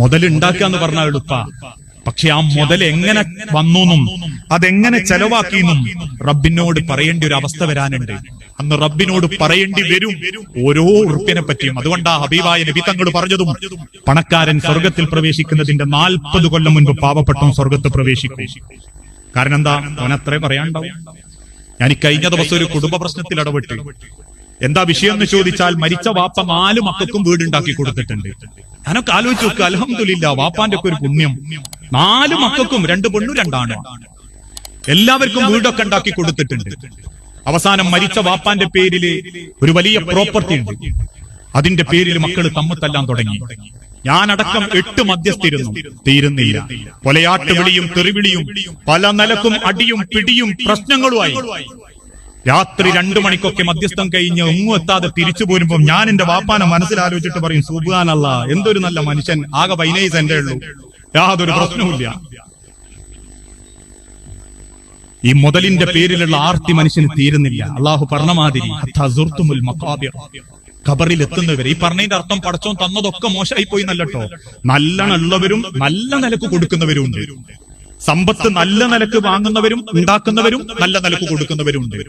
മുതലുണ്ടാക്കുക എന്ന് പറഞ്ഞാൽ എളുപ്പ, പക്ഷെ ആ മുതൽ എങ്ങനെ വന്നുന്നും അതെങ്ങനെ ചെലവാക്കിയെന്നും റബ്ബിനോട് പറയേണ്ട ഒരു അവസ്ഥ വരാനുണ്ട്. അന്ന് റബ്ബിനോട് പറയേണ്ടി വരും ഓരോ ഉറുപ്പിനെ പറ്റിയും. അതുകൊണ്ടാ ഹബീബായ നബി തങ്ങൾ പറഞ്ഞതും, പണക്കാരൻ സ്വർഗത്തിൽ പ്രവേശിക്കുന്നതിന്റെ 40 കൊല്ലം മുൻപ് പാവപ്പെട്ടവൻ സ്വർഗത്തിൽ പ്രവേശിക്കും. കാരണം എന്താ? അവനത്രേ പറയാനുണ്ടാവും. ഞാൻ കഴിഞ്ഞ ദിവസം ഒരു കുടുംബ പ്രശ്നത്തിൽ ഇടപെട്ട്. എന്താ വിഷയം എന്ന് ചോദിച്ചാൽ, മരിച്ച വാപ്പ 4 മക്കൾക്കും വീടുണ്ടാക്കി കൊടുത്തിട്ടുണ്ട്. ഞാനൊക്കെ ആലോചിച്ച് നോക്കുക, അൽഹംദുലില്ലാ, വാപ്പാന്റെ ഒക്കെ ഒരു പുണ്യം. 4 മക്കൾക്കും 2 പെണ്ണും 2 ആണും എല്ലാവർക്കും വീടൊക്കെ ഉണ്ടാക്കി കൊടുത്തിട്ടുണ്ട്. അവസാനം മരിച്ച വാപ്പാന്റെ പേരില് ഒരു വലിയ പ്രോപ്പർട്ടി ഉണ്ട്. അതിന്റെ പേരിൽ മക്കൾ തമ്മിൽ തുടങ്ങി. ഞാനടക്കം 8 മധ്യസ്ഥിരുന്നു, തീരുന്നില്ല. കൊലയാട്ട് വിളിയും തെറിവിളിയും പല നിലക്കും അടിയും പിടിയും പ്രശ്നങ്ങളുമായി. രാത്രി 2 മണിക്കൊക്കെ മധ്യസ്ഥം കഴിഞ്ഞ് ഒന്നും എത്താതെ തിരിച്ചു പോരുമ്പോ ഞാൻ എന്റെ വാപ്പാനെ മനസ്സിലാലോചിച്ചിട്ട് പറയും, സുബ്ഹാനല്ലാഹ്, എന്തൊരു നല്ല മനുഷ്യൻ, ആകെ 15 സെന്റേ ഉള്ളൂ, യാതൊരു പ്രശ്നവുമില്ല. ഈ മുതലിന്റെ പേരിലുള്ള ആർത്തി മനുഷ്യന് തീരുന്നില്ല. അള്ളാഹു പറഞ്ഞ മാതിരി ഖബറിൽ എത്തുന്നവരെ. ഈ പറഞ്ഞതിന്റെ അർത്ഥം പടച്ചോൻ തന്നതൊക്കെ മോശമായി പോയി എന്നല്ലോ. നല്ലുള്ളവരും നല്ല നിലക്ക് കൊടുക്കുന്നവരും ഉണ്ട്. സമ്പത്ത് നല്ല നിലക്ക് വാങ്ങുന്നവരും ഉണ്ടാക്കുന്നവരും നല്ല നിലക്ക് കൊടുക്കുന്നവരും ഉണ്ട്.